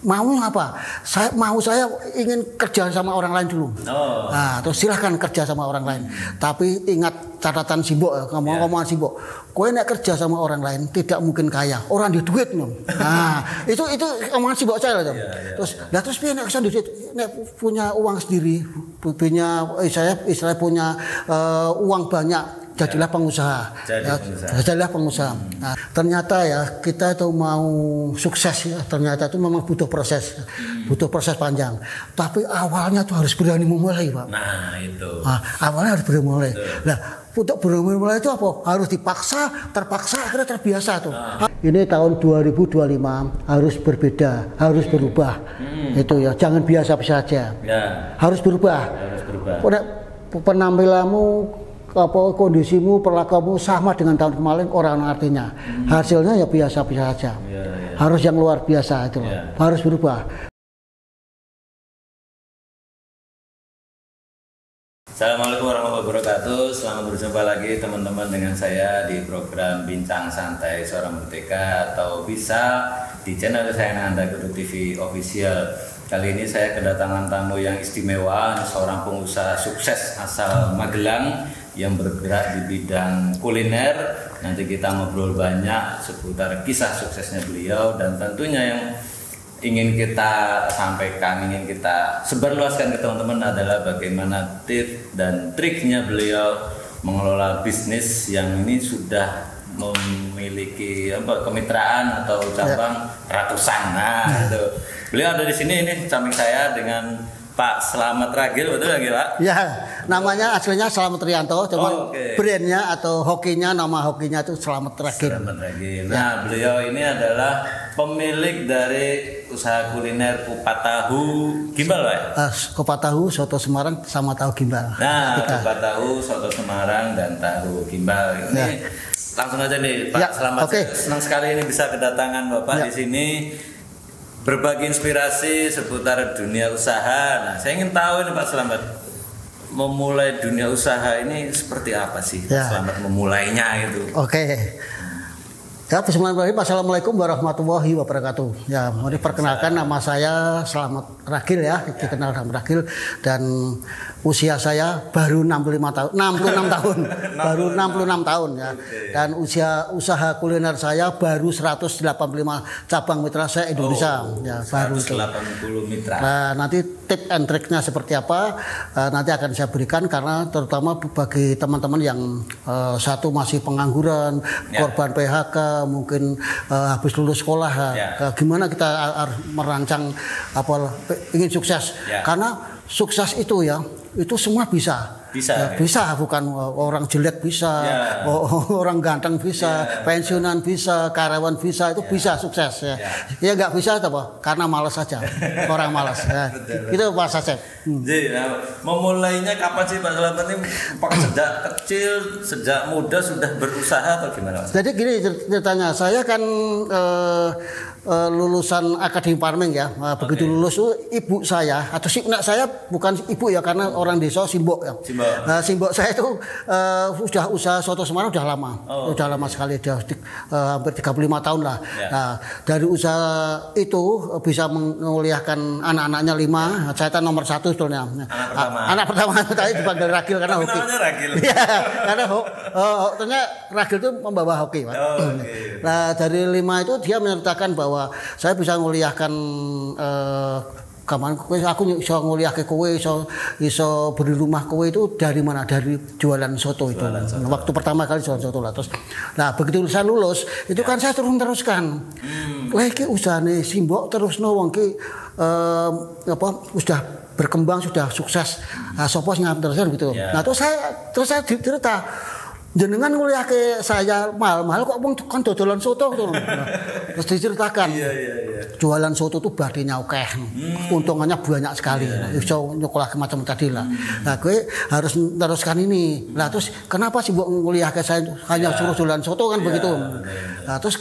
Maunya apa? Saya ingin kerja sama orang lain dulu. Nah, terus silahkan kerja sama orang lain. Tapi ingat catatan Simbok, ngomong-ngomongan Simbok. Kowe nek kerja sama orang lain tidak mungkin kaya. Orang di duit nom. Nah, itu omongan Simbok saya loh. Terus piye nek duit nek punya uang sendiri, saya punya uang banyak. Jadilah pengusaha. Jadilah pengusaha. Nah, ternyata ya kita itu mau sukses ya, ternyata itu memang butuh proses panjang. Tapi awalnya tuh harus berani memulai, Pak. Nah itu. Awalnya harus berani memulai. Nah, untuk berani memulai itu apa? Harus dipaksa, terpaksa, akhirnya terbiasa tuh. Ini tahun 2025 harus berbeda, harus berubah. Itu ya, jangan biasa-biasa aja. Ya. Harus berubah. Penampilanmu, kondisimu, perlakuanmu sama dengan tahun kemarin, orang artinya hasilnya ya biasa-biasa saja. Harus yang luar biasa itu loh. Harus berubah. Assalamualaikum warahmatullahi wabarakatuh. Selamat berjumpa lagi teman-teman dengan saya di program Bincang Santai Suara Merdeka, atau bisa di channel saya Anda Kudu TV Official. Kali ini saya kedatangan tamu yang istimewa, seorang pengusaha sukses asal Magelang yang bergerak di bidang kuliner. Nanti kita ngobrol banyak seputar kisah suksesnya beliau, dan tentunya yang ingin kita sampaikan, ingin kita sebarluaskan ke teman-teman adalah bagaimana tips dan triknya beliau mengelola bisnis yang ini sudah memiliki kemitraan atau cabang ratusan. Nah, itu. Beliau ada di sini, ini samping saya dengan Pak Slamet Ragil, betul lagi Pak? Ya, namanya aslinya Slamet Rianto, cuman brandnya atau hokinya, nama hokinya itu Slamet Ragil. Slamet Ragil. Nah, beliau ini adalah pemilik dari usaha kuliner kupat tahu gimbal, Pak? Kupat tahu, soto Semarang sama tahu gimbal. Nah, kupat tahu, soto Semarang dan tahu gimbal. Ini langsung aja nih Pak Slamet. Senang sekali ini bisa kedatangan Bapak di sini. Berbagi inspirasi seputar dunia usaha. Nah, saya ingin tahu nih Pak Slamet, memulai dunia usaha ini seperti apa sih? Pak Slamet memulainya itu. Ya, bismillahirrahmanirrahim. Assalamualaikum warahmatullahi wabarakatuh. Ya, mau diperkenalkan, nama saya Slamet Ragil ya, dikenal Slamet Ragil, dan usia saya baru 66 tahun. Baru 66 tahun ya. Dan usaha kuliner saya baru 185 cabang mitra saya Indonesia. Ya, baru 180 mitra. Nah, nanti tip and triknya seperti apa nanti akan saya berikan, karena terutama bagi teman-teman yang satu masih pengangguran, korban PHK, mungkin habis lulus sekolah, gimana kita harus merancang ingin sukses, karena sukses itu ya, itu semua bisa, bukan orang jelek bisa, orang ganteng bisa, pensiunan bisa, karyawan bisa, itu bisa sukses ya. Ya nggak bisa apa? Karena malas saja, orang malas. Ya. Itu Pak Sasep. Jadi, memulainya kapan sih Pak Slamet ini? Apakah sejak kecil, sejak muda sudah berusaha atau gimana? Jadi gini ceritanya, saya kan lulusan akademi farming ya. Begitu lulus tuh ibu saya atau nak saya bukan ibu ya, karena orang desa Simbok ya. Simbok saya itu sudah usaha soto Semarang udah lama. Udah lama sekali, udah hampir 35 tahun lah. Nah, dari usaha itu bisa menguliahkan anak-anaknya 5. Saya kan nomor 1 sebetulnya. Anak pertama tadi dipanggil Ragil karena hoki. Iya, karena ternyata Ragil itu membawa hoki, Pak. Nah, dari 5 itu dia menyertakan bahwa saya bisa menguliahkan aku iso nguliahke kowe, iso beri rumah kowe itu dari mana? Dari jualan soto itu. Waktu pertama kali jualan soto lah. Terus, nah begitu saya lulus, itu kan saya teruskan. Wah, iki usahane Simbok terusno wong ki sudah berkembang, sudah sukses. Sopo sing teruskan gitu. Nah, terus saya cerita, jenengan nguliahke saya mahal-mahal kok wong kan dodolan soto gitu. Terus diceritakan. Jualan soto tuh badenya akeh. Untungannya banyak sekali. Iso nyokolake macam tadi lah. Nah, gue harus teruskan ini. Lah terus kenapa sih mbok nguliahke saya hanya suruh jualan soto kan begitu. Nah, terus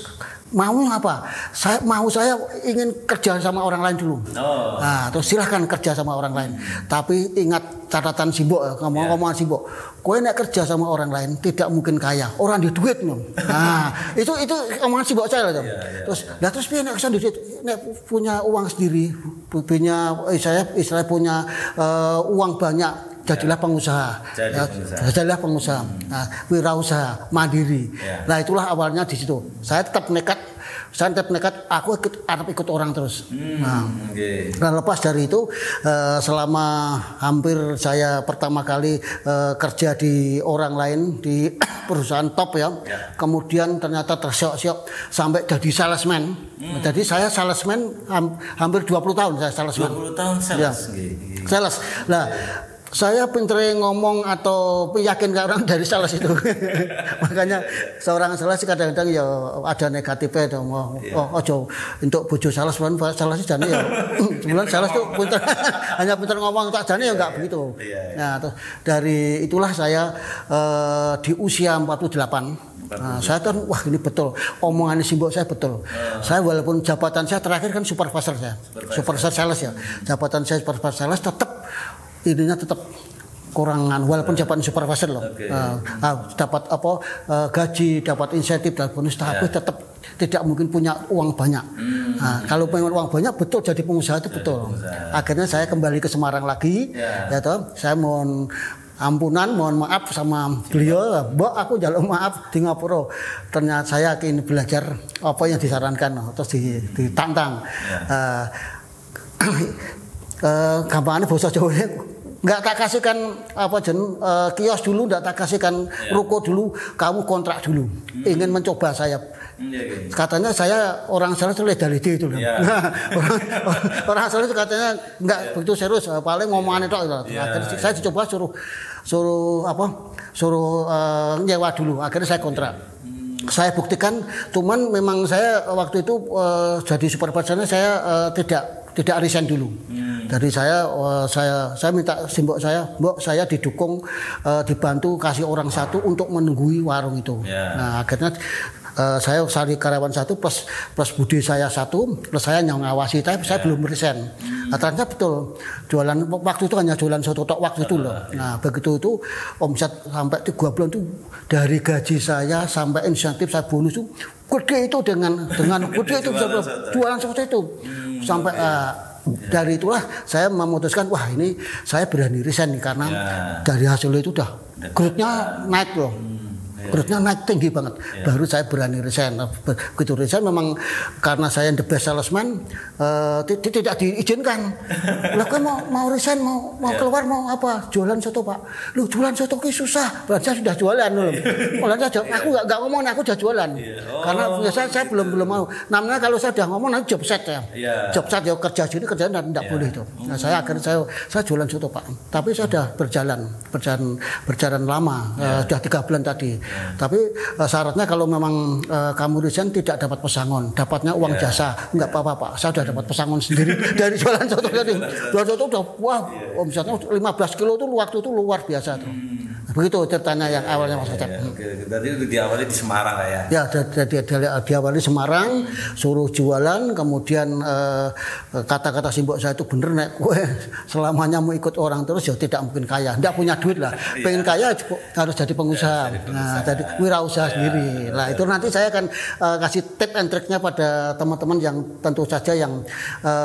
Maunya apa? Saya ingin kerja sama orang lain dulu. Nah, terus silahkan kerja sama orang lain. Tapi ingat catatan Simbok, ngomong-ngomongan Simbok. Kowe nek kerja sama orang lain tidak mungkin kaya. Orang di duit nom. Nah, itu omongan Simbok saya loh. Terus piye nek duit nek punya uang sendiri, saya punya uang banyak. Jadilah pengusaha. Jadilah pengusaha. Nah, wirausaha, mandiri. Nah, itulah awalnya di situ. Saya tetap nekat, aku ikut orang terus. Dan lepas dari itu, selama hampir saya pertama kali kerja di orang lain di perusahaan top ya. Kemudian ternyata tersiok-siok sampai jadi salesman. Jadi saya salesman hampir 20 tahun saya salesman. 20 tahun sales. Ya. Sales. Nah, saya pinter ngomong atau yakin ke orang dari sales itu. Makanya seorang sales kadang-kadang ya ada negatifnya ojo untuk bojo sales sales jane ya. Sebulan sales tuh pinter hanya pinter ngomong tak jane ya enggak begitu. Nah, terus dari itulah saya di usia 48 saya kan wah ini betul omongan Simbok saya betul. Saya walaupun jabatan saya terakhir kan supervisor saya. Supervisor sales ya. Jabatan saya supervisor sales tetap ininya tetap kurangan walaupun jabatan supervisor loh. Dapat gaji, dapat insentif dan bonus tapi tetap tidak mungkin punya uang banyak. Kalau pengen uang banyak betul jadi pengusaha itu betul. Akhirnya saya kembali ke Semarang lagi ya toh. Saya mohon maaf sama beliau, Mbak aku jaluk maaf di Ngapura. Ternyata saya ingin belajar apa yang disarankan terus ditantang. Gampangane basa Jawa enggak tak kasihkan kios dulu, enggak tak kasihkan ruko dulu, kamu kontrak dulu. Ingin mencoba saya. Katanya saya orang sales itu legality itu loh. Orang sales itu katanya enggak begitu serius, paling ngomongan itu. Akhirnya saya dicoba suruh nyewa dulu. Akhirnya saya kontrak. Saya buktikan, cuman memang saya waktu itu jadi supervisornya saya tidak resign dulu. Jadi saya minta Simbok saya, Mbok saya didukung dibantu kasih orang satu untuk menunggui warung itu. Nah, akhirnya saya cari karyawan satu plus budi saya satu plus saya yang ngawasi, tapi saya belum resign. Ternyata betul jualan waktu itu hanya jualan soto tok waktu itu loh. Nah begitu itu omset sampai 3 bulan itu dari gaji saya sampai insentif saya bonus itu gede itu dengan gede itu jualan soto itu sampai dari itulah saya memutuskan wah ini saya berani resign nih karena dari hasil itu udah growth-nya naik loh. Growth-nya naik tinggi banget. Baru saya berani resign. Begitu resign memang karena saya the best salesman tidak diizinkan. Lah kok mau resign mau keluar mau apa? Jualan soto, Pak. Lu jualan soto ki susah. Saya sudah jualan loh. Malah aku enggak ngomong aku sudah jualan. Karena saya belum mau. Namanya kalau saya sudah ngomong nanti job set ya. Job set ya kerja sini kerjaan enggak boleh itu. Nah, saya akhirnya saya jualan soto, Pak. Tapi saya sudah berjalan lama. Sudah 3 bulan tadi. Tapi syaratnya kalau memang kamu resign tidak dapat pesangon, dapatnya uang jasa, enggak apa-apa Pak. Saya sudah dapat pesangon sendiri dari jualan soto tadi. Jualan soto udah wah omsetnya 15 kilo itu waktu itu luar biasa tuh. Begitu ceritanya yang awalnya Mas Cecep. Berarti diawali di Semarang lah ya. Ya, diawali di Semarang, suruh jualan, kemudian kata-kata Simbok saya itu bener nek kowe selamanya mau ikut orang terus ya tidak mungkin kaya. Enggak punya duit lah. Pengen kaya harus jadi pengusaha. Nah, jadi wirausaha sendiri. Nah, itu nanti saya akan kasih tip and triknya pada teman-teman yang tentu saja yang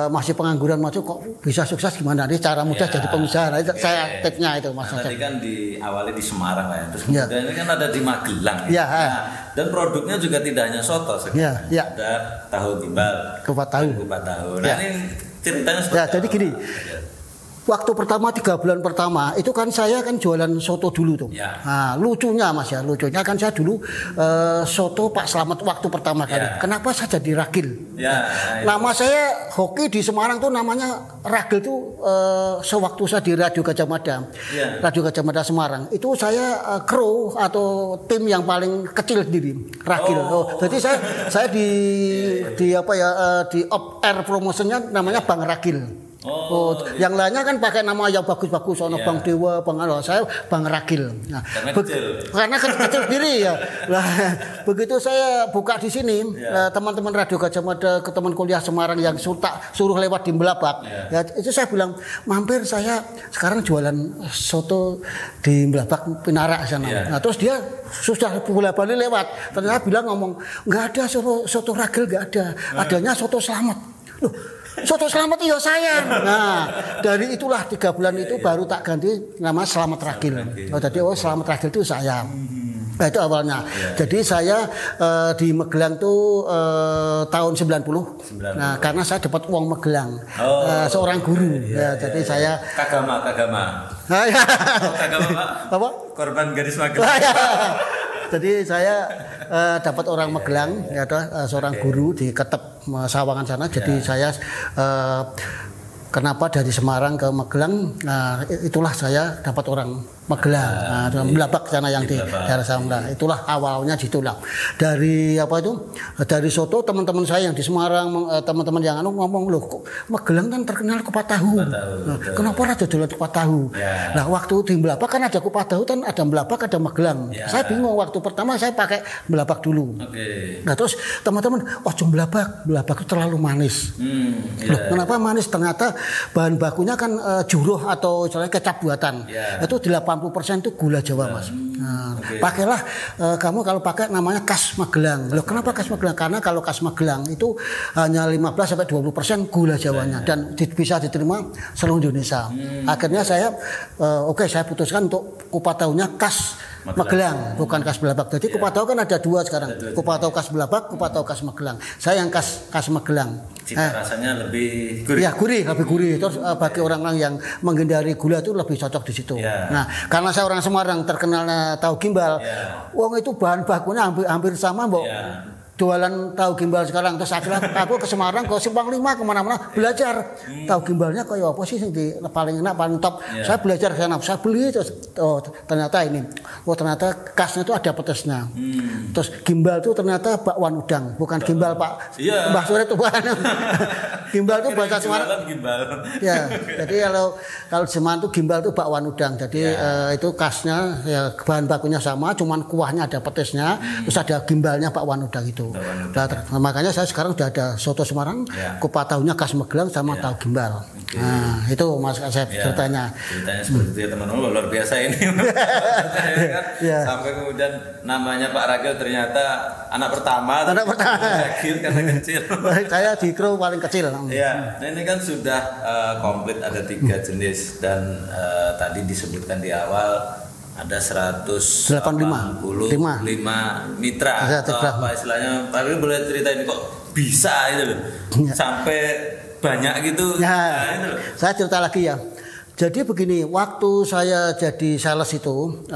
masih pengangguran kok bisa sukses gimana nih cara mudah jadi pengusaha. Nah, saya tipnya itu Mas Cecep. Tadi kan diawali di Semarang lah ya. Terus kemudian ini kan ada di Magelang. Dan produknya juga tidak hanya soto sekarang. Ada tahu gimbal, kupat tahu. Nah, ini ceritanya seperti apa? Jadi gini. Waktu pertama 3 bulan pertama itu kan saya kan jualan soto dulu tuh. Nah, lucunya Mas ya, lucunya kan saya dulu soto Pak Slamet waktu pertama kali. Kenapa saya jadi ragil? Nama saya hoki di Semarang tuh namanya ragil tuh sewaktu saya di Radio Gajah Mada. Radio Gajah Mada Semarang. Itu saya kru atau tim yang paling kecil sendiri, ragil. Jadi saya di off air promotionnya namanya Bang Ragil. Yang lainnya kan pakai nama yang bagus-bagus, ono Bang Dewa, Bang Alo, saya Bang Ragil. Nah, karena kecil diri ya. Lah begitu saya buka di sini, teman-teman Radio Gajah Mada, ke teman kuliah Semarang yang suruh lewat di Melabak, ya itu saya bilang mampir, saya sekarang jualan soto di Melabak Pinara sana. Nah terus dia sudah bola-balik lewat, ternyata bilang ngomong nggak ada soto Ragil, nggak ada, adanya soto Slamet. Loh, soto Slamet iya saya. Nah, dari itulah 3 bulan itu baru tak ganti nama Slamet Ragil. Jadi Slamet Ragil itu saya. Nah, itu awalnya. Jadi saya di Magelang tuh tahun 90. Nah, karena saya dapat uang Magelang. Seorang guru. Jadi saya Kagama. Kagama, Pak. Apa? Korban gadis Magelang. Jadi saya dapat orang Magelang, ya seorang guru di Ketep Sawangan sana. Jadi saya kenapa dari Semarang ke Magelang? Nah, itulah saya dapat orang Magelang, Melabak sana yang di daerah sana. Itulah awalnya situlah. Dari apa itu? Dari soto teman-teman saya yang di Semarang, teman-teman yang ngomong loh, kok Magelang kan terkenal kupat tahu. Nah, kenapa ada jualan kupat tahu? Nah, waktu di Melabak kan ada kupat tahu, kan ada Melabak, ada Magelang. Saya bingung waktu pertama saya pakai Melabak dulu. Nah, terus teman-teman, Melabak itu terlalu manis. Loh, kenapa manis? Ternyata bahan bakunya kan juruh atau misalnya kecap buatan. Itu 80% itu gula Jawa, Mas. Nah, pakailah kamu kalau pakai namanya khas Magelang. Loh, kenapa khas Magelang? Karena kalau khas Magelang itu hanya 15-20% gula Jawanya dan bisa diterima seluruh Indonesia. Akhirnya saya saya putuskan untuk kupat tahunya khas Magelang, bukan khas Melabak. Jadi kupat tahu kan ada 2 sekarang. Kupat tahu khas Melabak, kupat tahu khas Magelang. Saya yang khas Magelang. Cita rasanya lebih gurih. Ya, lebih gurih. Terus bagi orang-orang yang menghindari gula itu lebih cocok di situ. Nah, karena saya orang Semarang terkenalnya tahu gimbal. Wong itu bahan bakunya hampir sama, Mbok. Jualan tahu gimbal sekarang, terus akhirnya aku ke Semarang, ke Simpang 5, kemana-mana belajar tahu gimbalnya kayak apa sih di paling enak, paling top. Saya belajar ke sana, saya beli, terus ternyata ini, ternyata khasnya itu ada pedasnya. Terus gimbal itu ternyata bakwan udang, bukan gimbal Pak Mbah Sore itu bukan. Gimbal itu bahasa Semarang. Ya, jadi kalau di Semarang itu gimbal itu bakwan udang. Jadi itu khasnya, ya bahan bakunya sama, cuman kuahnya ada pedasnya, terus ada gimbalnya bakwan udang itu. Nah, makanya saya sekarang sudah ada soto Semarang, kupat tahunya khas Magelang sama tahu gimbal. Nah, itu Mas Asep ceritanya. Ceritanya seperti itu, teman-teman, luar biasa ini. Sampai kemudian namanya Pak Ragil ternyata anak pertama. Ragil karena kecil. Saya di kru paling kecil. Ya, nah ini kan sudah komplit, ada 3 jenis dan tadi disebutkan di awal ada 185 mitra atau apa istilahnya. Tapi boleh ceritain kok bisa itu loh sampai banyak gitu. Nah, itu loh. Saya cerita lagi ya. Jadi begini, waktu saya jadi sales itu,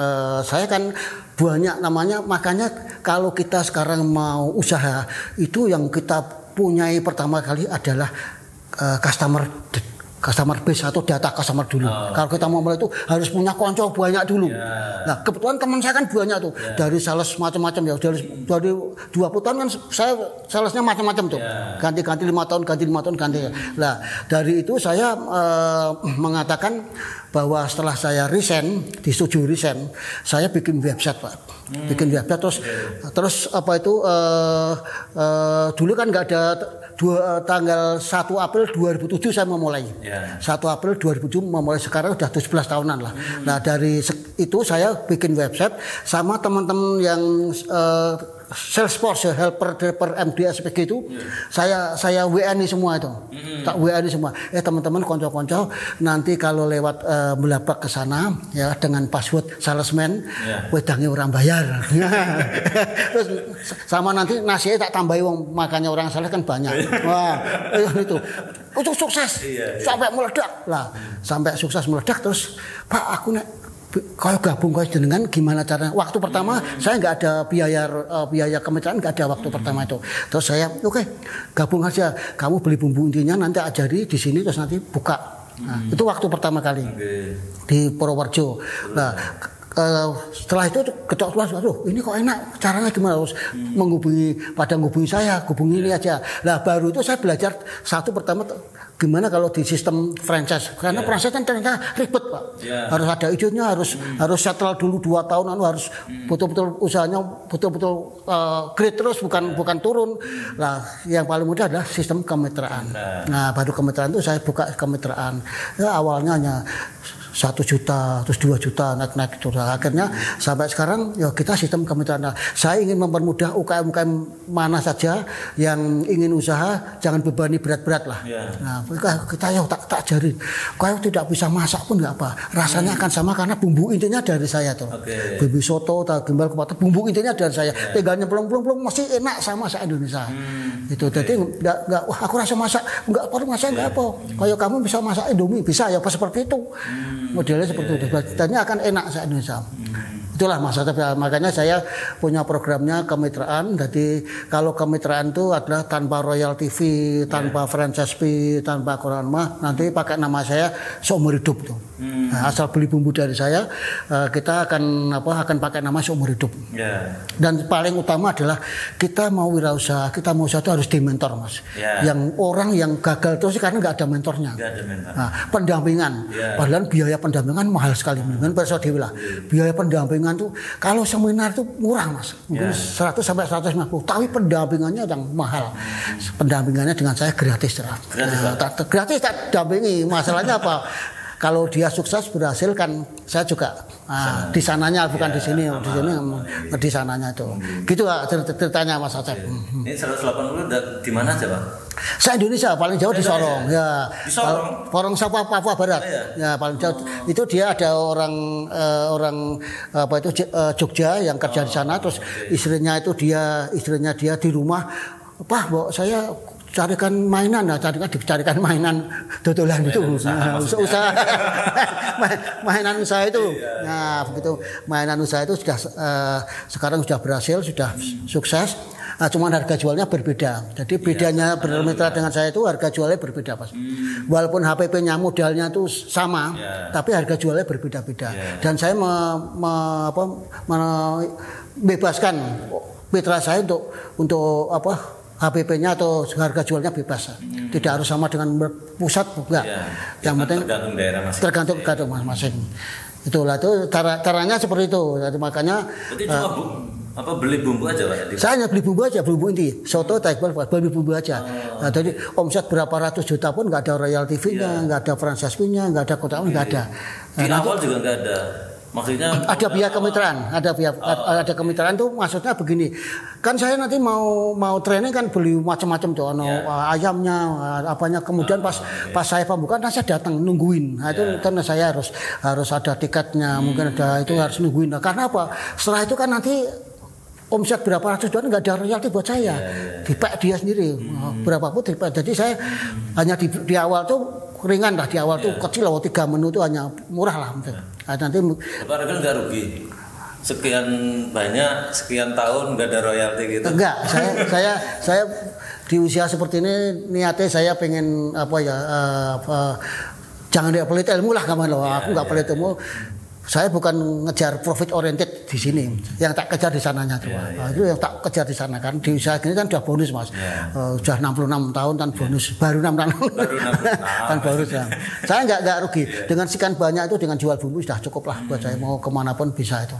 saya kan banyak namanya, makanya kalau kita sekarang mau usaha itu yang kita punyai pertama kali adalah customer base atau data customer dulu. Kalau kita mau mulai itu harus punya konco banyak dulu. Nah, kebetulan teman saya kan banyak tuh. Dari sales macam-macam ya. Dari 20 tahun kan saya salesnya macam-macam tuh. Ganti-ganti 5 tahun, ganti 5 tahun, ganti. Nah, dari itu saya mengatakan bahwa setelah saya disetujui resign, saya bikin website, Pak. Bikin website terus apa itu dulu kan nggak ada tanggal 1 April 2007 saya memulai. 1 April 2007 memulai, sekarang sudah 17 tahunan lah. Nah, dari itu saya bikin website sama teman-teman yang Salesforce, helper MD SPG itu, saya WNI semua itu. Tak WNI semua. Teman-teman konco-konco nanti kalau lewat Melabak ke sana ya dengan password salesman, wedange orang bayar. Terus sama nanti nasinya tak tambahi wong, makanya orang sales kan banyak. Wah, itu. Untuk sukses. Sampai meledak lah. Sampai sukses meledak terus, Pak, aku kalau gabung kau jenengan gimana caranya? Waktu pertama saya nggak ada biaya kemitraan, nggak ada waktu pertama itu. Terus saya gabung aja. Kamu beli bumbu intinya, nanti ajari di sini, terus nanti buka. Nah, itu waktu pertama kali di Purworejo. Nah, Setelah itu ketok kelas, aduh ini kok enak, caranya gimana, harus menghubungi saya, hubungi ini aja. Nah baru itu saya belajar satu pertama gimana kalau di sistem franchise, karena franchise kan ternyata ribet Pak, harus ada izinnya, harus settle dulu 2 tahun, harus betul-betul usahanya betul-betul grade terus, bukan turun. Nah yang paling mudah adalah sistem kemitraan. Nah baru kemitraan itu saya buka kemitraan, ya awalnya hanya 1 juta, terus 2 juta, naik-naik itu. Akhirnya sampai sekarang ya kita sistem kemitraan. Saya ingin mempermudah UKM-UKM mana saja yang ingin usaha, jangan bebani berat-berat lah. Nah kita ya tak ajarin. Kalau tidak bisa masak pun nggak apa, rasanya akan sama karena bumbu intinya dari saya tuh. Bumbu soto, gimbal kupat, bumbu intinya dari saya. Tinggalnya pelong-pelong masih enak sama masak Indonesia. Itu jadi nggak wah aku rasa masak nggak perlu masak nggak apa. Kayak kamu bisa masak Indomie bisa ya apa seperti itu. Modelnya seperti itu, dan akan enak se Indonesia. Itulah maksudnya, makanya saya punya programnya kemitraan. Jadi kalau kemitraan itu adalah tanpa Royal TV, tanpa franchise fee, tanpa koran mah, nanti pakai nama saya seumur hidup tuh. Nah, asal beli bumbu dari saya, kita akan pakai nama seumur hidup. Dan paling utama adalah kita mau wirausaha, kita mau usaha itu harus dimentor Mas. Yang orang yang gagal terus karena nggak ada mentornya. Nah, pendampingan, padahal biaya pendampingan mahal sekali. Kan Pak Dewi lah, biaya pendampingan tuh kalau seminar tuh murah Mas, mungkin 100 sampai 150, tapi pendampingannya yang mahal. Pendampingannya dengan saya gratis lah. Gratis tak dampingi. Masalahnya apa? Kalau dia sukses berhasil kan saya juga di sananya bukan di sini di sananya itu. Gitu ceritanya Mas Acep. Ini 180 di mana aja Pak? Se-Indonesia paling jauh di Sorong. Ya. Di Sorong. Sorong Papua Barat. Ya paling jauh. Itu dia ada orang apa itu Jogja yang kerja di sana, terus istrinya dia di rumah, Pak, Mbok saya carikan mainan, dicarikan mainan dodolan itu, usaha mainan usaha itu. Nah begitu mainan usaha itu sudah sekarang sudah berhasil, sudah sukses. Nah, cuman harga jualnya berbeda. Jadi bedanya bermitra dengan saya itu harga jualnya berbeda Mas. Walaupun HPP-nya modalnya itu sama, tapi harga jualnya berbeda-beda. Dan saya membebaskan mitra saya untuk HPP-nya atau harga jualnya bebas. Tidak harus sama dengan pusat, enggak. Yang penting tergantung daerah tergantung masing-masing. Itulah itu caranya seperti itu. Jadi makanya beli bumbu aja Pak? Saya hanya beli bumbu aja, bumbu inti, soto, taekbal, beli bumbu aja. Nah, jadi omset berapa ratus juta pun nggak ada royal TV-nya, nggak ada franchise fee-nya, nggak ada kota, nggak ada. Di awal juga nggak ada. Maksudnya ada biaya kemitraan, ada kemitraan tuh maksudnya begini. Kan saya nanti mau training kan beli macam-macam tuh, ayamnya, apanya. Kemudian pas saya pembukaan, saya datang nungguin. Nah, itu kan saya harus ada tiketnya, mungkin ada itu harus nungguin. Nah, karena apa? Setelah itu kan nanti omset berapa ratus juta nggak ada royalti buat saya, dipek dia sendiri berapapun dipek. Jadi saya hanya di awal tuh ringan lah, di awal tuh kecil lah, 3 menu tuh hanya murah lah. Nanti Bapak kan nggak rugi sekian banyak sekian tahun nggak ada royalti gitu? Enggak, saya di usia seperti ini niatnya saya pengen jangan dia pelit ilmu lah kawan loh. Aku nggak pelit ilmu. Saya bukan ngejar profit oriented di sini, yang tak kejar di sananya tuh. Itu yang tak kejar di sana kan. Di usaha ini kan udah bonus Mas, sudah 66 tahun kan bonus, baru 66 kan bonus ya. Saya nggak rugi dengan sekian banyak itu, dengan jual bumbu sudah cukup lah buat saya mau kemanapun bisa itu.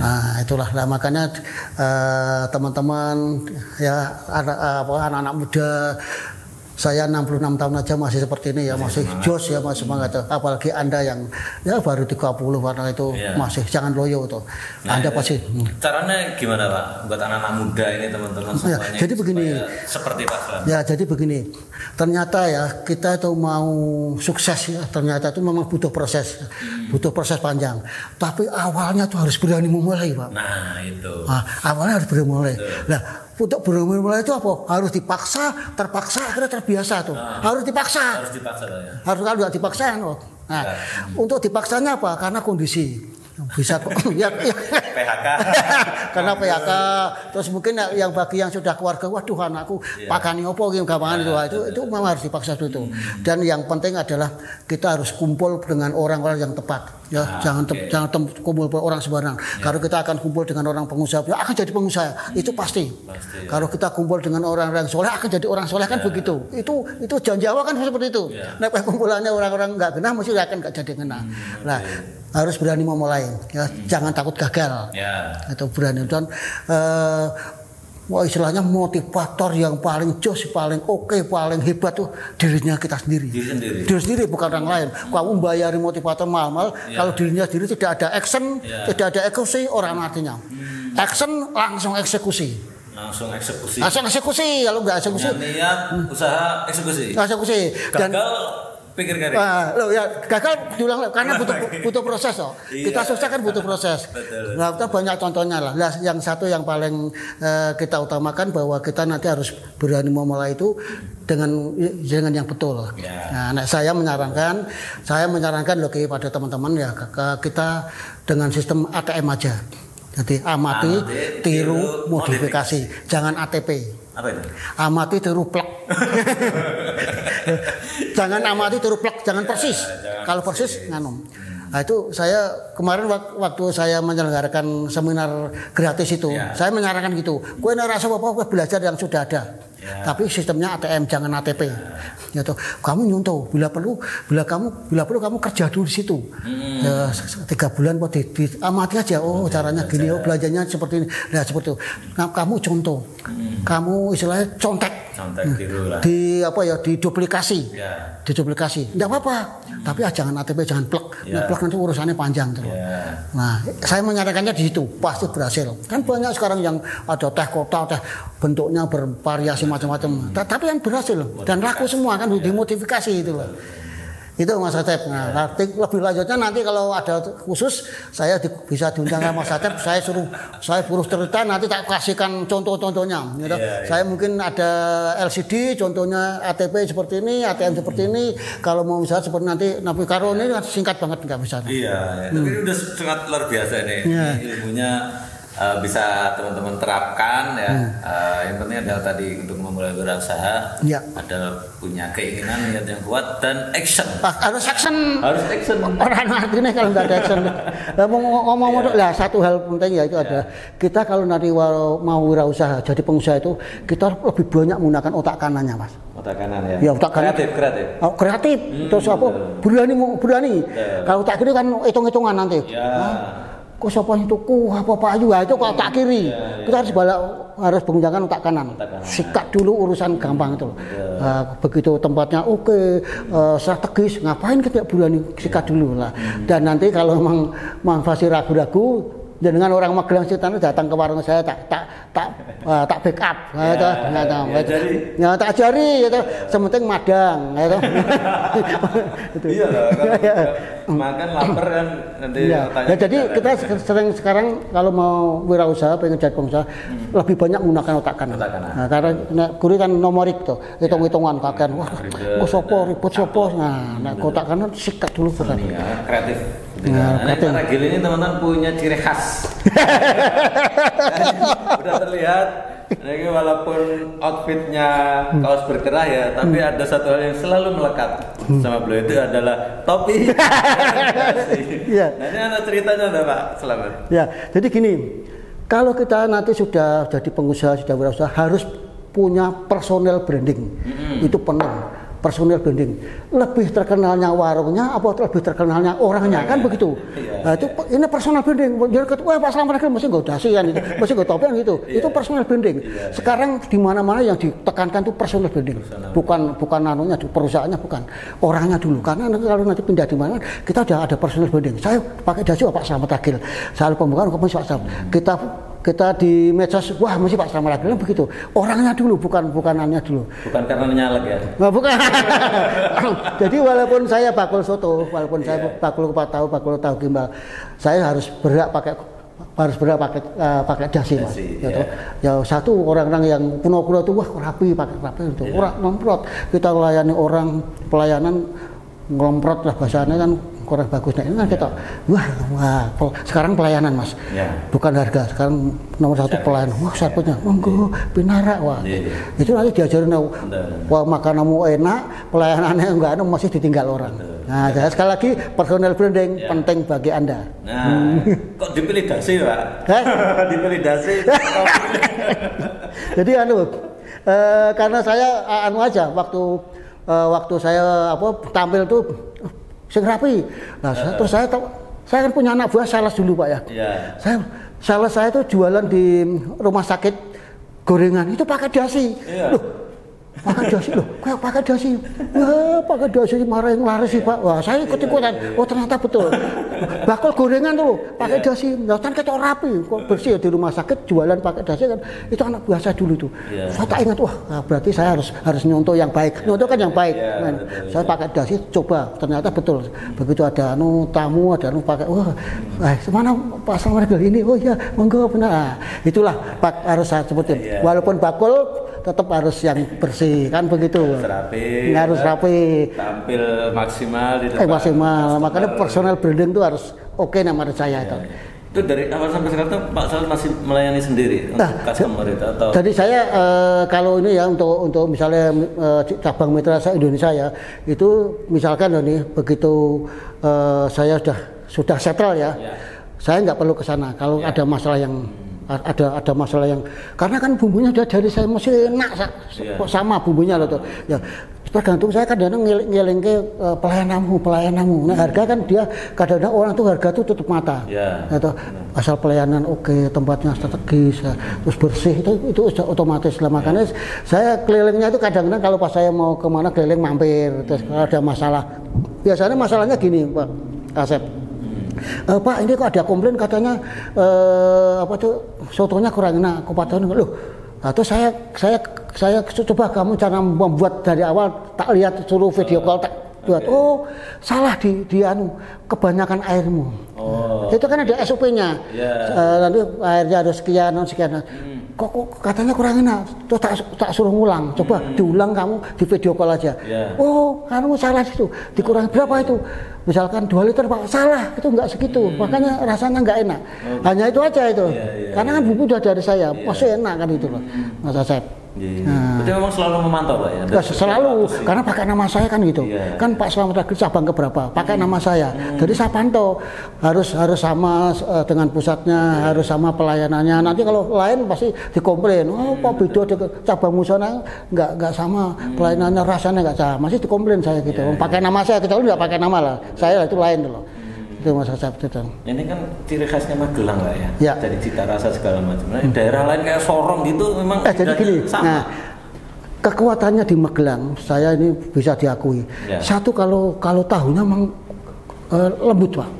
Nah itulah lah makanya teman-teman ya anak-anak muda. Saya 66 tahun aja masih seperti ini ya, masih jos ya, masih semangat. Apalagi Anda yang ya baru 30 warna itu masih jangan loyo tuh. Nah, Anda pasti. Caranya gimana Pak buat anak-anak muda ini teman-teman semuanya? Jadi begini. Seperti Pak Slam. Ya, jadi begini. Ternyata ya kita itu mau sukses ya, ternyata itu memang butuh proses. Butuh proses panjang. Tapi awalnya tuh harus berani memulai, Pak. Nah, itu. Awalnya harus berani memulai. Nah, untuk bermulai itu apa? Harus dipaksa, terpaksa, akhirnya terbiasa tuh. Harus dipaksa. Harus dipaksa ya. Harus kalau nggak dipaksa loh. Nah, untuk dipaksanya apa? Karena kondisi bisa kok ya, PHK. Karena PHK. Terus mungkin yang bagi yang sudah keluarga, waduh anakku pakani opo gitu gampang itu memang harus dipaksa dulu. Dan yang penting adalah kita harus kumpul dengan orang-orang yang tepat. Ya, jangan kumpul orang sembarang. Kalau kita akan kumpul dengan orang pengusaha, ya akan jadi pengusaha. Itu pasti. Kalau kita kumpul dengan orang-orang soleh akan jadi orang soleh kan begitu. Itu janji awal kan seperti itu. Nah, kumpulannya orang-orang enggak genah mesti akan enggak jadi genah. Nah, harus berani memulai. Ya, jangan takut gagal. Itu berani dan istilahnya motivator yang paling jos, paling oke, paling hebat tuh dirinya kita sendiri. Diri sendiri bukan orang lain. Kamu bayari motivator mahal-mahal, kalau dirinya sendiri tidak ada action, tidak ada eksekusi, orang artinya. Action langsung eksekusi. Langsung eksekusi. Kalau nggak eksekusi. Niat, usaha, eksekusi. Dan pikir kali. Ya gagal diulang karena butuh proses loh. Kita sukses kan butuh proses. Nah, kita banyak contohnya lah. Nah, yang satu yang paling kita utamakan bahwa kita nanti harus berani memulai itu dengan yang betul. Nah, saya menyarankan loh pada teman-teman ya kita dengan sistem ATM aja. Jadi amati, tiru, modifikasi. Jangan ATP. Apa itu? Amati tiru plek. Jangan amati tiru plek, jangan persis. Kalau persis nganom. Nah itu saya kemarin waktu saya menyelenggarakan seminar gratis itu, saya menyarankan gitu. Gue rasa apa belajar yang sudah ada. Tapi sistemnya ATM jangan ATP. Gitu. Kamu nyontoh bila perlu kamu kerja dulu di situ. 3 bulan amati aja. Oh caranya gini, oh belajarnya seperti ini. Nah seperti itu. Nah, kamu contoh. Kamu istilahnya contek diduplikasi. Diduplikasi. Enggak apa-apa. Tapi jangan ATP, jangan plek. Nah, plek nanti urusannya panjang terus. Nah, saya menyarankannya di situ, pasti berhasil. Kan banyak sekarang yang ada teh kota, teh bentuknya bervariasi macam-macam. Tapi yang berhasil dan laku semua kan dimodifikasi itu loh. Itu Mas Asep. Nah, lebih lanjutnya nanti kalau ada khusus saya bisa diundang sama Mas Asep, saya suruh cerita nanti tak kasihkan contoh-contohnya gitu. Saya mungkin ada LCD contohnya ATP seperti ini, ATM seperti ini. Kalau mau misalnya seperti nanti Nabi Karo ini singkat banget nggak bisa. Tapi ini udah sangat luar biasa nih. Ilmunya bisa teman-teman terapkan ya. Yang penting adalah tadi untuk memulai berusaha ada punya keinginan, niat yang kuat dan action. Harus action. Orang artinya kalau nggak ada action. Ngomong-ngomong lah satu hal penting ya itu ada. Kita kalau nanti mau wirausaha jadi pengusaha itu kita lebih banyak menggunakan otak kanannya Mas. Otak kanan ya. Ya otak kanan. Kreatif. Kreatif. Terus apa? Berani. Kalau otak kiri kan hitung-hitungan nanti. Kok siapa yang tuku apa juga itu kalau tak kiri kita harus menggunakan otak kanan. Sikat dulu urusan gampang itu. Begitu tempatnya strategis ngapain kita berani sikat dulu lah. Dan nanti kalau memang masih ragu-ragu dengan orang Magelang Sitan datang ke warung saya tak backup tak ajari gitu. Sementing madang gitu. Iya lah makan lapar kan nanti tanya. Jadi kita sering sekarang kalau mau wirausaha pengen jadi pengusaha lebih banyak menggunakan otak kanan. Nah, karena guru kan nomorik tuh hitung-hitungan kakean wah sopo ribut sopo. Nah otak kanan sikat dulu bukan. Kreatif. Nah, para gil ini teman-teman punya ciri khas. Udah terlihat. Jadi walaupun outfitnya kaos berkerah ya, tapi ada satu hal yang selalu melekat sama beliau itu adalah topi. Nah ini ada ceritanya ada Pak Selamat. Ya, jadi gini, kalau kita nanti sudah jadi pengusaha, sudah wirausaha harus punya personal branding. Itu penting. Personal branding, lebih terkenalnya warungnya apa lebih terkenalnya orangnya kan begitu. Nah, itu ini personal branding. Jadi Pak Selamat mesti nggak dasian itu, mesti nggak topian gitu. Itu personal branding. Sekarang di mana-mana yang ditekankan itu personal branding, bukan anunya perusahaannya, bukan orangnya dulu. Karena kalau nanti pindah di mana kita udah ada personal branding. Saya pakai dasi Pak Selamat Agil, saya pembukaan Pak Selamat. Kita di medsos, wah mesti Pak Selamat Agil begitu. Orangnya dulu, bukan annya dulu. Bukan karena nyalek ya? Nah, bukan. Jadi walaupun saya bakul soto, walaupun saya bakul kupat tahu, bakul tahu gimbal, saya harus berhak pakai dasi Mas. Ya satu orang-orang yang kuno-kuno itu wah rapi pakai itu. Orang ngemprot. Kita melayani orang pelayanan ngelomprot lah bahasanya kan kurang bagus. Nah, ini kan kita sekarang pelayanan Mas. Bukan harga. Sekarang nomor satu pelayanan. Wah, servisnya monggo pinara wah. Itu nanti diajarin wah makananmu enak, pelayanannya enggak masih ditinggal orang. Nah, jadi sekali lagi personal branding penting bagi Anda. Nah, kok dipilih dasi, Pak? Dipilih dasi. Jadi karena saya aja waktu saya tampil tuh sing rapi. Nah, terus saya kan punya anak buah sales dulu Pak ya. Sales saya tuh jualan di rumah sakit gorengan itu pakai dasi. Loh, pakai dasi loh, kayak pakai dasi. Wah, pakai dasi marahin laris sih Pak. Wah, saya ikut-ikutan. Oh, ternyata betul. Bakul gorengan tuh pakai dasi. Nah, kan ketok rapi, kok bersih di rumah sakit jualan pakai dasi kan. Itu anak buah saya dulu tuh. Saya tak ingat, wah, berarti saya harus nyontoh yang baik. Nyontoh kan yang baik. Kan. Saya pakai dasi coba, ternyata betul. Begitu ada tamu, ada pakai, wah, mana Pak Slamet ini? Oh iya, monggo benar. Nah, itulah Pak harus saya sebutin. Walaupun bakul tetap harus yang bersih kan begitu. Harus rapi. Tampil maksimal di depan. Maksimal. Makanya personal branding itu harus oke nama saya itu. Itu dari awal sampai sekarang tuh Pak Slamet masih melayani sendiri untuk customer itu atau? Jadi saya kalau ini ya untuk misalnya cabang mitra saya Indonesia ya itu misalkan ini begitu saya sudah settle ya. Saya nggak perlu ke sana kalau ada masalah yang ada masalah yang karena kan bumbunya udah dari saya masih enak kok sama bumbunya loh tuh ya tergantung saya kadang-kadang ngeling ke pelayananmu nah harga kan dia kadang-kadang orang tuh harga tuh tutup mata atau asal pelayanan oke, tempatnya strategis terus bersih itu otomatis lah makanya saya kelilingnya itu kadang-kadang kalau pas saya mau kemana keliling mampir terus kalau ada masalah biasanya masalahnya gini Pak Asep. Pak ini kok ada komplain katanya sotonya kurang enak kupatan loh atau saya coba kamu cara membuat dari awal tak lihat suruh video call tak buat salah di kebanyakan airmu itu kan ada SOP-nya nanti airnya ada sekian kok katanya kurang enak tuh tak suruh ngulang coba diulang kamu di video call aja kamu salah situ dikurangi berapa itu misalkan 2 liter Pak salah itu enggak segitu makanya rasanya enggak enak hanya itu aja itu karena kan bumbu udah dari saya masih enak kan itu loh Mas Asep. Berarti memang selalu memantau Pak ya? Selalu, karena pakai nama saya kan gitu. Kan Pak Slamet cabang keberapa, pakai nama saya. Jadi saya pantau harus sama dengan pusatnya, harus sama pelayanannya. Nanti kalau lain pasti dikomplain. Kok beda cabang musana nggak sama pelayanannya rasanya nggak sama. Masih dikomplain saya gitu. Pakai nama saya kecuali nggak pakai nama lah. Saya itu lain loh. Itu Mas Asep itu. Ini kan ciri khasnya Magelang lah ya. Dari cita rasa segala macam. Nah, daerah lain kayak Sorong gitu memang jadi gini. Sama. Nah, kekuatannya di Magelang saya ini bisa diakui. Satu kalau tahunya memang lembut Pak.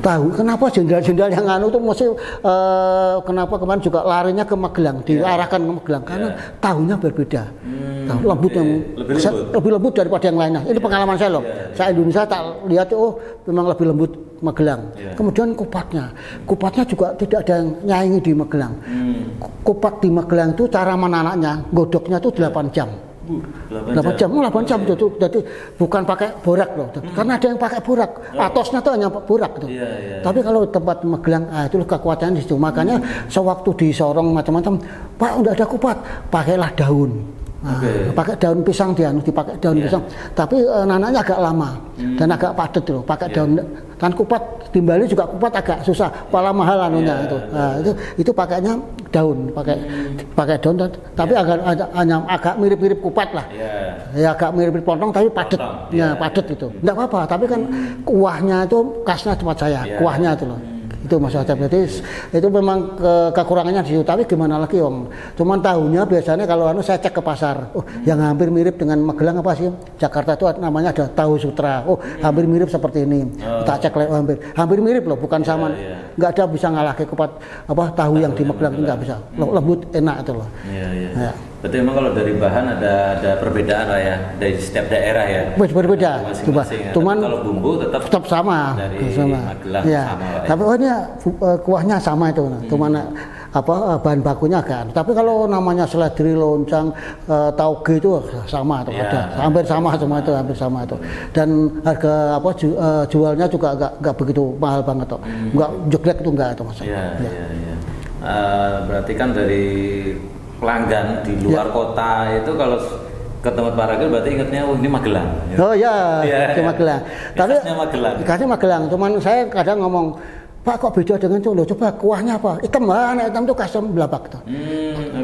Tahu kenapa jenderal-jenderal yang anu tuh mesti kenapa kemarin juga larinya ke Magelang diarahkan ke Magelang karena tahunya berbeda. Tahu lembut yang lebih lembut daripada yang lainnya. Ini pengalaman saya loh. Saya Indonesia tak lihat memang lebih lembut Magelang. Kemudian kupatnya juga tidak ada yang nyaingi di Magelang. Kupat di Magelang itu cara menanaknya godoknya tuh 8 jam. 8 jam itu jadi bukan pakai borak loh karena ada yang pakai borak atosnya tuh hanya borak gitu. Tapi kalau tempat Magelang itu kekuatannya di situ makanya sewaktu di Sorong macam-macam Pak udah ada kupat pakailah daun pakai daun pisang dipakai daun pisang tapi nanaknya agak lama dan agak padat loh pakai daun kan kupat di Bali juga kupat agak susah pala mahal anunya itu pakainya daun pakai daun tapi agak mirip-mirip kupat lah agak mirip potong tapi padat padat itu enggak apa-apa tapi kan kuahnya itu khasnya tempat saya kuahnya itu loh itu Mas Asep. Jadi itu memang kekurangannya di situ. Tapi gimana lagi Om? Cuman tahunya biasanya kalau saya cek ke pasar, yang hampir mirip dengan Magelang apa sih? Jakarta itu namanya ada tahu sutra. Hampir mirip seperti ini. Tak cek hampir mirip loh, bukan sama. Nggak ada bisa ngalah ke kupat tahu yang di Magelang itu nggak bisa. Lembut enak itu loh. Berarti memang kalau dari bahan ada perbedaan lah ya dari setiap daerah ya. Berbeda. Cuman kalau bumbu tetap sama. Dari Magelang sama. Tapi ini kuahnya sama itu. Cuman bahan bakunya agak. Tapi kalau namanya seledri, loncang, tauge itu sama tuh, ada hampir sama semua itu, hampir sama itu. Dan harga jualnya juga agak begitu mahal banget tuh. Enggak jeglek itu enggak itu Mas. Berarti kan dari pelanggan di luar kota itu kalau ke tempat Pak Ragil berarti ingatnya ini Magelang. Oh iya, itu Magelang. Tapi kasih Magelang. Cuman saya kadang ngomong, Pak kok beda dengan itu? Loh, coba kuahnya apa? Hitam, hitam itu custom belabak tuh.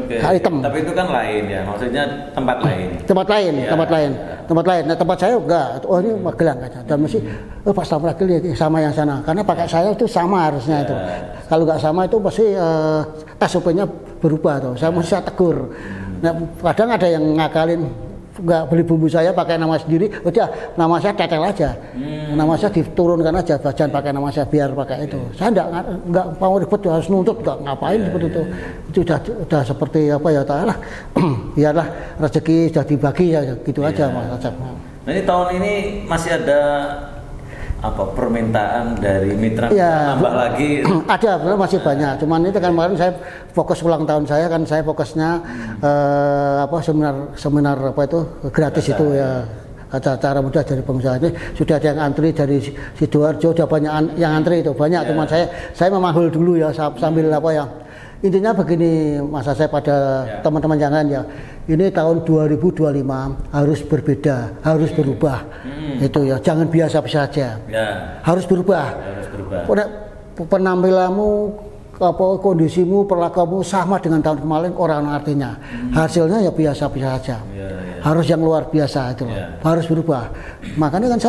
Hitam. Tapi itu kan lain ya, maksudnya tempat lain. Tempat lain. Nah, tempat saya enggak. Oh ini Magelang aja. Dan mesti, Pak Selamat Ragil ya, sama yang sana. Karena pakai saya itu sama harusnya itu. Kalau nggak sama itu pasti SOP-nya berubah tuh. Saya mesti tegur. Nah, kadang ada yang ngakalin, nggak beli bumbu saya pakai nama sendiri, udah nama saya tetel aja, nama saya diturunkan aja, jangan pakai nama saya biar pakai itu. Saya nggak mau ribet harus nuntut, nggak ngapain seperti itu. Itu udah seperti apa ya Ta'ala, biarlah rezeki sudah dibagi ya gitu aja Mas Acep. Nah ini tahun ini masih ada permintaan dari mitra nambah lagi? Ada, masih banyak. Cuman itu kan kemarin saya fokus ulang tahun saya kan, saya fokusnya seminar gratis itu ya, cara mudah dari pengusaha ini. Sudah ada yang antri dari Sidoarjo, sudah banyak yang antri itu banyak. Cuman saya memahul dulu ya sambil intinya begini Mas Asep pada teman-teman yang lain ya, ini tahun 2025 harus berbeda, harus berubah. Itu ya, jangan biasa-biasa saja. Harus berubah. Penampilanmu, kondisimu, perlakuanmu sama dengan tahun kemarin, orang artinya. Hasilnya ya biasa-biasa saja. Harus yang luar biasa itu. Harus berubah. Makanya kan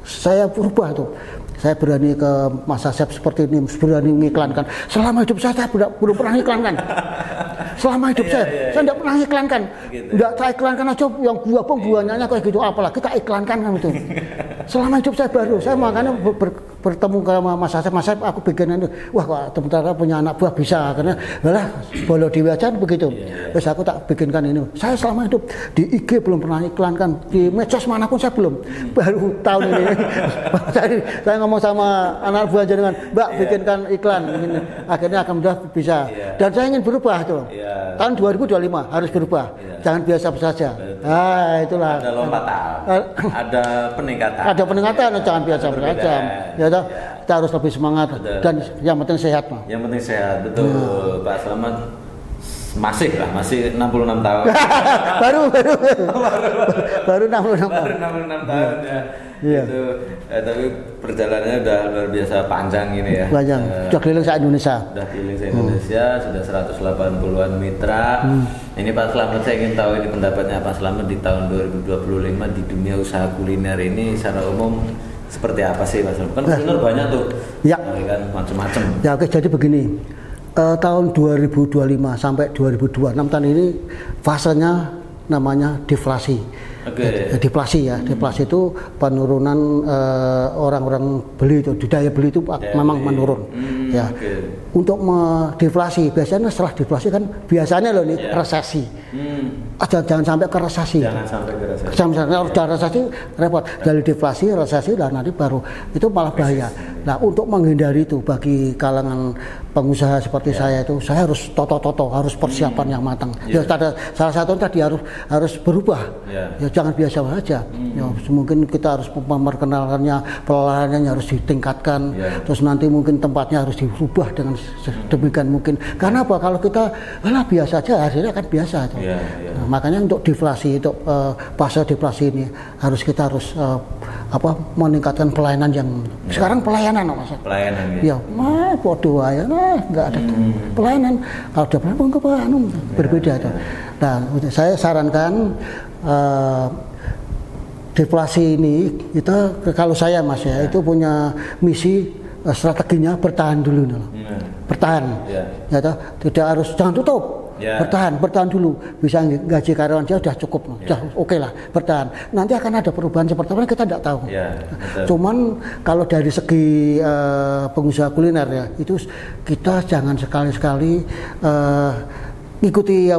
saya berubah tuh. Saya berani ke Mas Asep seperti ini, berani mengiklankan. Selama hidup saya belum pernah iklankan. Selama hidup saya tidak pernah iklankan. Tidak saya iklankan aja yang buahnya kayak gitu, apalagi kita iklankan kan itu. Selama hidup saya baru, saya makanya bertemu ke Mas Asep, aku bikin ini. Wah, kok sementara punya anak buah bisa, karena bolo dewi aja begitu. Terus aku tak bikinkan ini. Saya selama hidup di IG belum pernah iklankan, di medsos manapun saya belum. Baru tahun ini. saya ngomong sama anak buah jenengan, Mbak bikinkan iklan. Akhirnya alhamdulillah bisa. Dan saya ingin berubah tuh. Tahun 2025 harus berubah. Jangan biasa-biasa saja. Itulah. Ada lompatan. Ada peningkatan. Ada peningkatan, jangan biasa-biasa saja. Kita harus lebih semangat. Dan yang penting sehat, Pak. Yang penting sehat, betul. Pak Selamat masih 66 tahun. baru 66 tahun ya. Itu tapi perjalanannya udah luar biasa panjang ini ya. Panjang. Sudah keliling se Indonesia. Sudah 180-an mitra. Ini Pak Selamat, saya ingin tahu ini pendapatnya Pak Selamat di tahun 2025 di dunia usaha kuliner ini secara umum seperti apa sih Pak Selamat? Kan kuliner banyak tuh. Kan macam-macam. Ya oke, jadi begini. Tahun 2025 sampai 2026 tahun ini fasenya namanya deflasi. Deflasi ya, deflasi itu penurunan orang-orang beli itu, daya beli itu memang menurun. Untuk deflasi biasanya setelah deflasi kan biasanya loh nih resesi. Jangan sampai ke resesi. Udah resesi repot. Dari deflasi, resesi lah nanti baru itu malah bahaya. Nah untuk menghindari itu bagi kalangan pengusaha seperti saya itu, saya harus harus persiapan yang matang. Ya salah satu tadi harus berubah. Ya jangan biasa saja. Ya mungkin kita harus memperkenalkannya, pelayanannya harus ditingkatkan. Terus nanti mungkin tempatnya harus dirubah dengan demikian mungkin. Karena apa? Kalau kita biasa aja hasilnya akan biasa. Nah, makanya untuk deflasi, untuk fase deflasi ini kita harus meningkatkan pelayanan yang sekarang pelayanan Mas. Pelayanan ya. Bodoh ya. Enggak ada pelayanan. Kalau ada pelayanan berbeda itu. Nah, saya sarankan deflasi ini kalau saya Mas ya itu punya misi strateginya bertahan dulu bertahan tidak harus jangan tutup bertahan dulu, bisa gaji karyawan dia sudah cukup sudah oke lah, bertahan. Nanti akan ada perubahan seperti apa kita tidak tahu. Cuman kalau dari segi pengusaha kuliner ya itu kita jangan sekali-sekali ikuti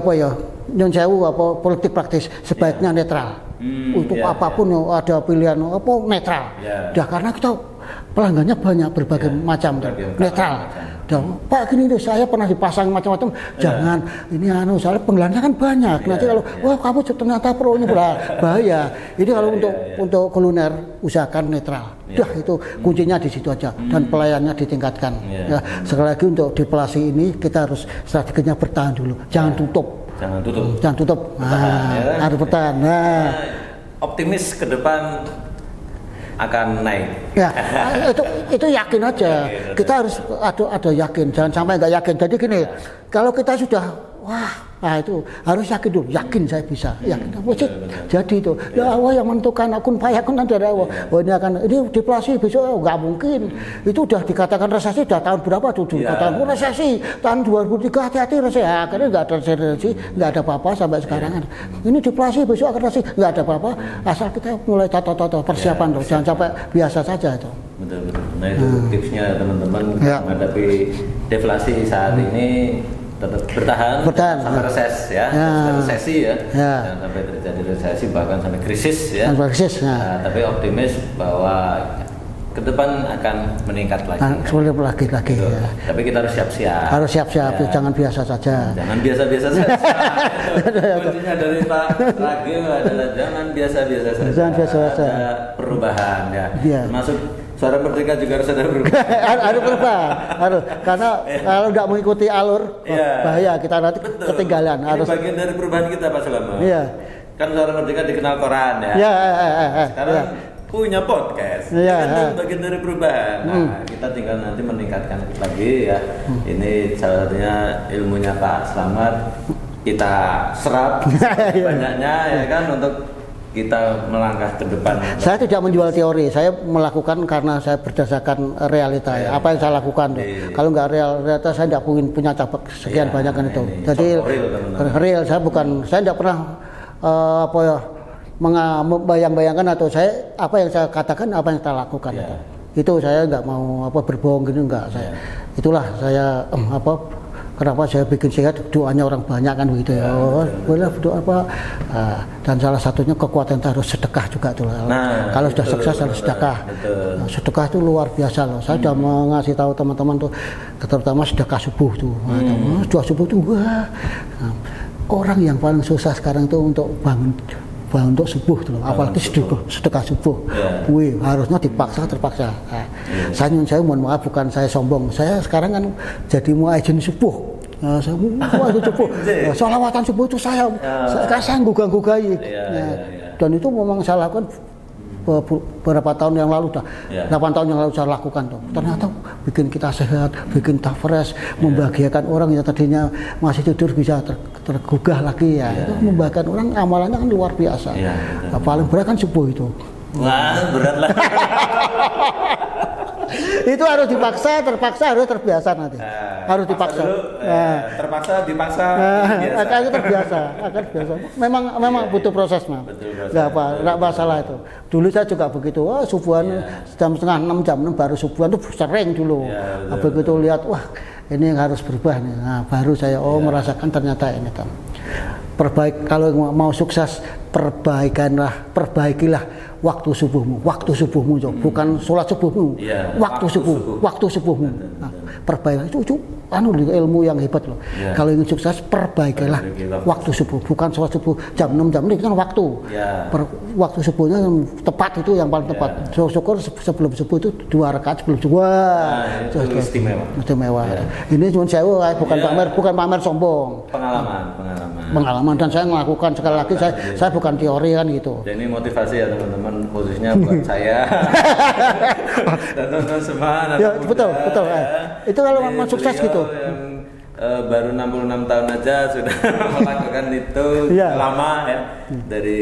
nyon sewu politik praktis, sebaiknya netral. Untuk apapun ada pilihan netral. Karena kita pelanggannya banyak berbagai macam netral. Pak gini deh, saya pernah dipasang macam-macam. Jangan, ini soalnya penggelannya kan banyak. Nanti kalau wah kamu ternyata pro ini bahaya. Ini kalau untuk kuliner usahakan netral. Itu kuncinya di situ aja dan pelayannya ditingkatkan. Ya, sekali lagi untuk deflasi ini kita harus strateginya bertahan dulu. Jangan tutup. Jangan tutup. Harus bertahan. Optimis ke depan akan naik. Ya, itu yakin aja. Kita harus ada yakin, jangan sampai nggak yakin. Jadi gini, kalau kita sudah itu harus yakin dulu. Yakin saya bisa. Yakin. Jadi itu. Ya Allah yang menentukan akun payakun nanti ada Allah. Ini deflasi besok nggak mungkin. Itu udah dikatakan resesi udah tahun berapa tuh? Tahun resesi tahun 2003 hati-hati resesi. Akhirnya nggak ada resesi, nggak ada apa-apa sampai sekarang. Ini deflasi besok akan resesi, nggak ada apa-apa. Asal kita mulai toto persiapan tuh. Jangan sampai biasa saja itu. Betul. Nah itu tipsnya teman-teman menghadapi deflasi saat ini. Tetap bertahan sampai resesi ya. Jangan sampai terjadi resesi bahkan sampai krisis ya. Tapi optimis bahwa ke depan akan meningkat lagi. Lagi. Ya. Tapi kita harus siap-siap. Harus siap-siap, jangan biasa saja. Jangan biasa-biasa saja. Kuncinya dari Pak Ragil adalah jangan biasa-biasa saja. Jangan biasa saja. Ada perubahan ya. Termasuk Suara Merdeka juga harus ada perubahan. Harus berubah, harus. Karena kalau nggak mengikuti alur, bahaya kita nanti ketinggalan. Ini bagian dari perubahan kita Pak Selama. Iya. Kan Suara Merdeka dikenal koran ya. Iya. Sekarang punya podcast. Kan bagian dari perubahan. Nah, kita tinggal nanti meningkatkan lagi ya. Ini salah satunya ilmunya Pak Slamet. Kita serap banyaknya ya kan untuk kita melangkah ke depan. Saya tidak menjual teori, saya melakukan karena saya berdasarkan realita. Apa yang saya lakukan tuh. Kalau nggak realita saya tidak punya cabang sekian banyak kan itu. Jadi real, saya tidak pernah membayang-bayangkan atau saya apa yang saya katakan apa yang saya lakukan itu saya nggak mau berbohong gitu nggak saya. Itulah saya kenapa saya bikin sehat, doanya orang banyak kan begitu ya. Boleh berdoa apa? Dan salah satunya kekuatan harus sedekah juga tuh. Kalau sudah sukses harus sedekah. Sedekah itu luar biasa loh. Saya sudah mau ngasih tahu teman-teman tuh, terutama sedekah subuh tuh. Doa subuh tuh orang yang paling susah sekarang tuh untuk bangun untuk subuh tuh, apalagi sedekah subuh. Harusnya terpaksa. Saya mohon maaf, bukan saya sombong. Saya sekarang kan jadi muadzin subuh. Saya muadzin subuh. Sholawatan subuh itu saya gugah-gugahi. Dan itu memang saya lakukan beberapa tahun yang lalu 8 tahun yang lalu saya lakukan tuh. Ternyata bikin kita sehat, bikin kita fresh, membahagiakan orang yang tadinya masih tidur bisa tergugah lagi ya. Itu membahagiakan orang, amalannya kan luar biasa. Paling berat kan subuh itu. Wah, berat lah. Itu harus terpaksa harus terbiasa nanti. Harus dipaksa. Dipaksa. Akan terbiasa. Memang butuh proses, Mas. Enggak masalah itu. Dulu saya juga begitu. Subuhan jam 5:30, jam 6 baru subuhan tuh sering dulu. Begitu lihat, ini harus berubah nih. Nah, baru saya merasakan ternyata ini kan. Kalau mau sukses, perbaikilah waktu subuhmu, bukan sholat subuhmu, waktu subuhmu. Nah, perbaikilah itu ilmu yang hebat loh. Kalau ingin sukses, perbaikilah waktu subuh, bukan sholat subuh jam 6 jam 6 itu kan waktu. Waktu subuhnya yang tepat itu yang paling tepat. Syukur sebelum subuh itu 2 rakaat sebelum subuh. Itu istimewa. Ini cuma saya bukan pamer sombong. Pengalaman dan saya melakukan sekali lagi saya bukan teori kan gitu. Jadi ini motivasi ya teman-teman, khususnya buat saya dan teman-teman semua. Betul. Itu kalau memang sukses gitu. Yang baru 66 tahun aja sudah melakukan itu lama ya dari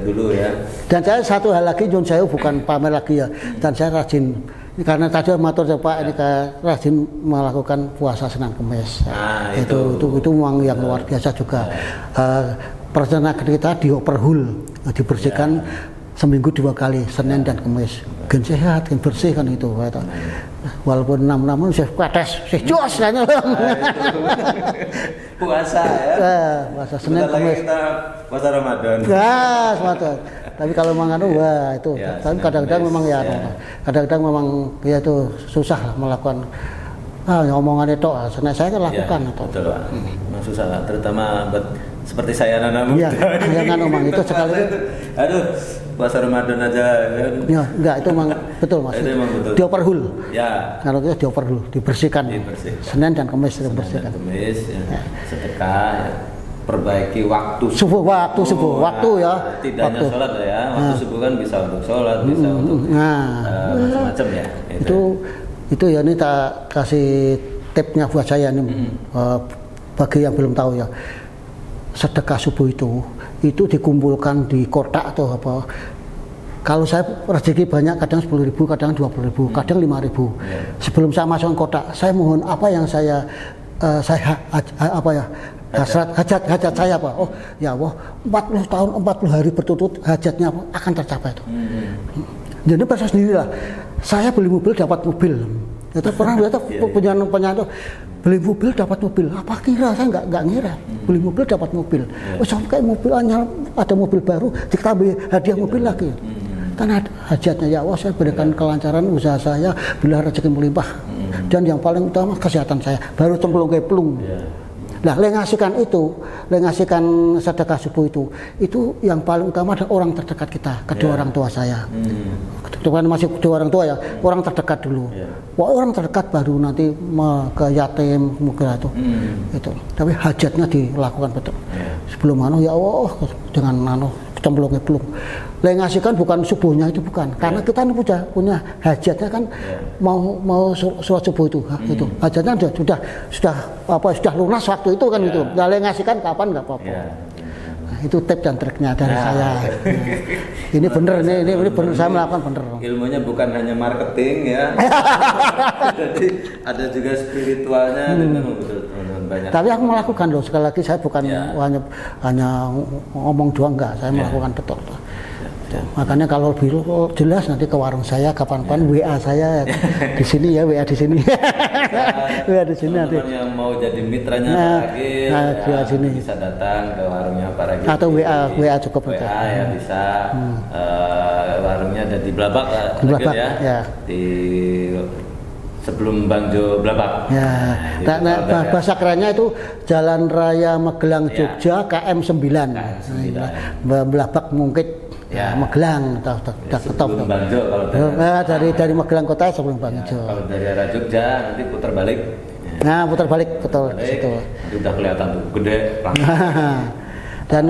dulu ya. Dan saya satu hal lagi, saya bukan pamer lagi ya. Dan saya rajin. Karena tadi matur Pak ini rajin melakukan puasa Senin Kamis. Itu memang yang luar biasa juga. Perencanaan kita dioperhul, dibersihkan seminggu 2 kali, Senin dan Kamis. Gen sehat, gen bersih kan itu. Walaupun 6 saya kates, saya jos kan. Puasa ya. Puasa Senin Kamis. Kita puasa Ramadan. Ramadan. Tapi kalau memang wah itu. Ya, tapi kadang-kadang memang ya, kadang-kadang memang ya itu susah lah melakukan ngomongan itu. Saya kan lakukan atau. Betul Pak. Memang susah lah, terutama buat seperti saya anak muda. Iya, jangan omong itu sekali. Aduh, puasa Ramadan aja kan. Ya, enggak itu memang betul Mas. Itu memang betul. Dioperhul. Ya. Kalau itu dioperhul, dibersihkan. Senin dan Kamis dibersihkan. Kamis ya. Sedekah ya. Perbaiki waktu subuh waktu ya. Tidak hanya sholat ya. Waktu subuh kan bisa untuk sholat, bisa untuk macam-macam ya. Itu ya ini tak kasih tipnya buat saya nih bagi yang belum tahu ya. Sedekah subuh itu dikumpulkan di kotak atau apa. Kalau saya rezeki banyak kadang 10.000, kadang 20.000, kadang 5.000. Sebelum saya masuk kotak, saya mohon apa yang saya hajat saya Pak. Oh ya Allah, 40 tahun 40 hari berturut hajatnya akan tercapai itu. Jadi pas sendirilah. Saya beli mobil dapat mobil. Itu pernah lihat punya itu beli mobil dapat mobil. Apa kira saya nggak ngira. Beli mobil dapat mobil. Oh sampai mobil ada mobil baru dikasih hadiah mobil lagi. Karena hajatnya ya Allah saya berikan kelancaran usaha saya bila rezeki melimpah. Dan yang paling utama kesehatan saya. Baru cemplung ke plung. Nah, lengasihkan sedekah subuh itu yang paling utama adalah orang terdekat kita, kedua orang tua saya. Bukan masih kedua orang tua ya, orang terdekat dulu. Wah, orang terdekat baru nanti ke yatim mungkin itu. Tapi hajatnya dilakukan betul. Sebelum ya Allah dengan cemplung ke plung. Lengasihkan bukan subuhnya itu bukan, karena kita ini punya hajatnya kan mau sholat subuh itu hajatnya sudah lunas waktu itu kan itu. Nah, lengasihkan kapan nggak apa-apa. Nah, itu tips dan triknya dari saya. Ini bener ini bener saya melakukan bener. Ilmunya bukan hanya marketing ya. Jadi ada juga spiritualnya memang betul banyak. Tapi aku melakukan loh, sekali lagi saya bukan hanya ngomong doang enggak, saya melakukan betul. Makanya kalau lebih jelas nanti ke warung saya kapan-kapan WA saya di sini ya, WA di sini. WA di sini nanti. Teman-teman yang mau jadi mitranya Pak Ragil bisa datang ke warungnya Pak Ragil. Atau WA cukup WA ya bisa. Warungnya ada di Blabak ya. Di sebelum Bangjo Blabak. Ya. Bahasa kerennya itu Jalan Raya Magelang Jogja KM 9. Blabak Mungkit. Magelang sebelum Bangjo kalau dari Magelang kota sebelum Bangjo. Kalau dari arah Jogja nanti putar balik. Nah, putar balik betul di situ. Udah kelihatan tuh gede. Dan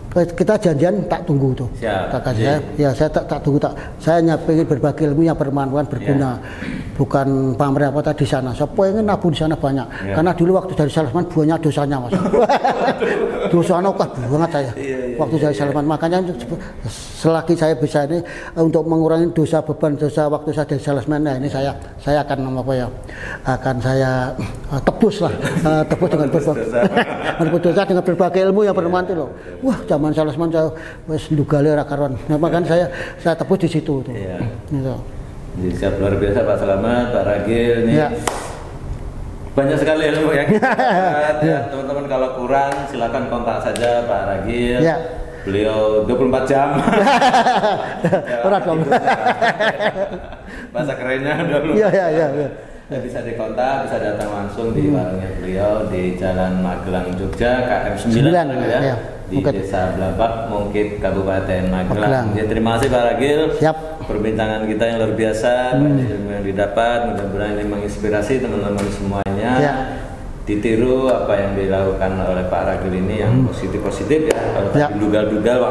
kita janjian tak tunggu tuh. Saya tak tunggu saya hanya pengen berbagi ilmu yang bermanfaat berguna. Bukan pamer apa tadi di sana. Saya pengen nabung di sana banyak. Karena dulu waktu dari Salman banyak dosanya Mas. Dosanya banget saya. Waktu dari Salman, makanya selagi saya bisa ini untuk mengurangi dosa beban dosa waktu saya dari Salman, nah ini saya akan akan saya tebus dengan berbagai dosa dengan berbagai ilmu yang bermanfaat loh. Wah, zaman Salman saya wis ndugale ora karuan. Nah, makanya saya tebus di situ tuh. Gitu. Jadi siap luar biasa Pak Slamet, Pak Ragil nih. Banyak sekali ilmu yang teman-teman kalau kurang silakan kontak saja Pak Ragil. Beliau 24 jam. Berat dong. Bahasa kerennya 24 jam. Bisa dikontak, bisa datang langsung di warungnya beliau di Jalan Magelang Jogja KM 9 di Desa Blabak Mungkit Kabupaten Magelang. Ya, terima kasih Pak Ragil. Perbincangan kita yang luar biasa, banyak ilmu yang didapat, mudah-mudahan ini menginspirasi teman-teman semuanya. Ditiru apa yang dilakukan oleh Pak Ragil ini yang positif-positif ya. Kalau tadi dugal-dugal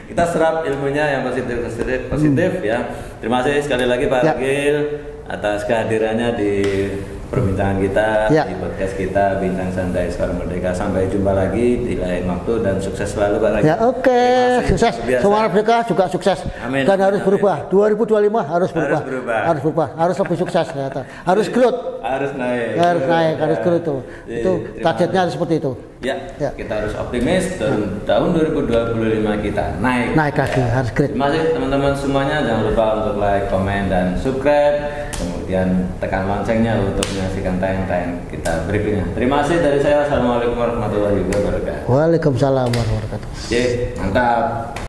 kita serap ilmunya yang positif ya. Terima kasih sekali lagi Pak Ragil atas kehadirannya di perbincangan kita di podcast kita Bincang Santai Suara Merdeka. Sampai jumpa lagi di lain waktu dan sukses selalu Pak Ragil. Sukses. Suara Merdeka juga sukses. Amin. Dan harus berubah. 2025 harus berubah. Harus lebih sukses ternyata. Harus growth. Harus naik. Harus naik, harus growth itu. Itu targetnya seperti itu. Ya, kita harus optimis dan tahun 2025 kita naik. Naik lagi, harus growth. Terima kasih teman-teman semuanya. Jangan lupa untuk like, komen, dan subscribe. Kemudian tekan loncengnya untuk menyaksikan tayang-tayang kita berikutnya. Terima kasih dari saya. Assalamualaikum warahmatullahi wabarakatuh. Waalaikumsalam warahmatullahi wabarakatuh. Mantap.